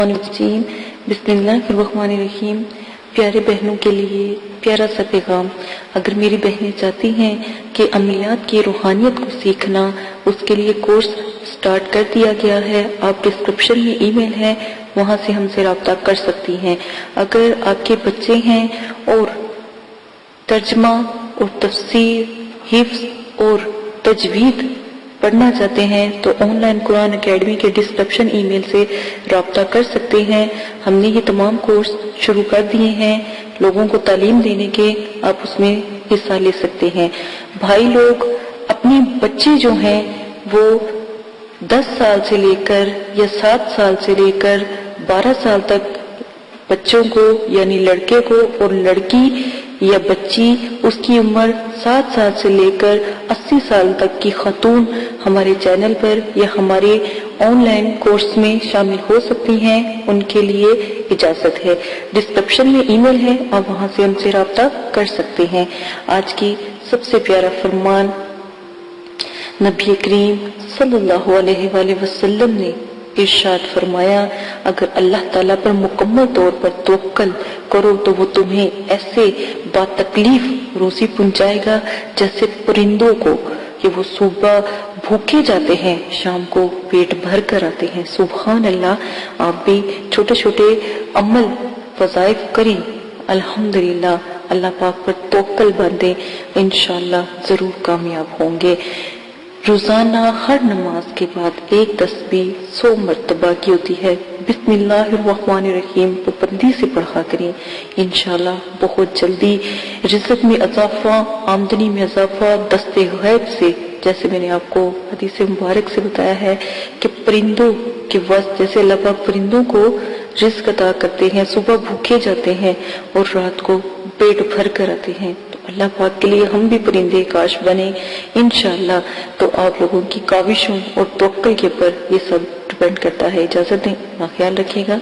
الرجیم بسم اللہ الرحمن الرحیم۔ پیارے بہنوں کے لیے پیارا سا پیغام۔ اگر میری بہنیں چاہتی ہیں کہ عملیات کی روحانیت کو سیکھنا، اس کے لیے کورس سٹارٹ کر دیا گیا ہے۔ آپ ڈسکرپشن میں ای میل ہے، وہاں سے ہم سے رابطہ کر سکتی ہیں۔ اگر آپ کے بچے ہیں اور ترجمہ اور تفسیر، حفظ اور تجوید پڑھنا چاہتے ہیں تو آن لائن قرآن اکیڈمی کے ڈسکرپشن ای میل سے رابطہ کر سکتے ہیں۔ ہم نے یہ تمام کورس شروع کر دیے ہیں لوگوں کو تعلیم دینے کے، آپ اس میں حصہ لے سکتے ہیں۔ بھائی لوگ اپنے بچے جو ہیں وہ 10 سال سے لے کر یا 7 سال سے لے کر 12 سال تک بچوں کو، یعنی لڑکے کو، اور لڑکی یا بچی اس کی عمر 7 سال سے لے کر 80 سال تک کی خاتون ہمارے چینل پر یا ہمارے آن لائن کورس میں شامل ہو سکتی ہیں۔ ان کے لیے اجازت ہے۔ ڈسکرپشن میں ای میل ہے، آپ وہاں سے ہم سے رابطہ کر سکتے ہیں۔ آج کی سب سے پیارا فرمان نبی کریم صلی اللہ علیہ وآلہ وسلم نے ارشاد فرمایا، اگر اللہ تعالیٰ پر مکمل طور پر توکل کرو تو وہ تمہیں ایسے با تکلیف روزی پہنچائے گا جیسے پرندوں کو کہ وہ صبح بھوکے جاتے ہیں، شام کو پیٹ بھر کر آتے ہیں۔ سبحان اللہ۔ آپ بھی چھوٹے چھوٹے عمل وظائف کریں، الحمدللہ اللہ پاک پر توکل باندھیں، انشاءاللہ ضرور کامیاب ہوں گے۔ روزانہ ہر نماز کے بعد ایک تسبیح 100 مرتبہ کی ہوتی ہے۔ بسم اللہ الرحمن الرحیم پابندی سے پڑھا کریں، انشاءاللہ بہت جلدی رزق میں اضافہ، آمدنی میں اضافہ دست غیب سے، جیسے میں نے آپ کو حدیث مبارک سے بتایا ہے کہ پرندوں کے واسطے جیسے اللہ پاک پرندوں کو رزق عطا کرتے ہیں، صبح بھوکے جاتے ہیں اور رات کو پیٹ بھر کر آتے ہیں، تو اللہ پاک کے لیے ہم بھی پرندے کاش بنے انشاءاللہ۔ تو آپ لوگوں کی کاوشوں اور توکل کے پر یہ سب ڈیپینڈ کرتا ہے۔ اجازت دیں، اپنا خیال رکھیے گا۔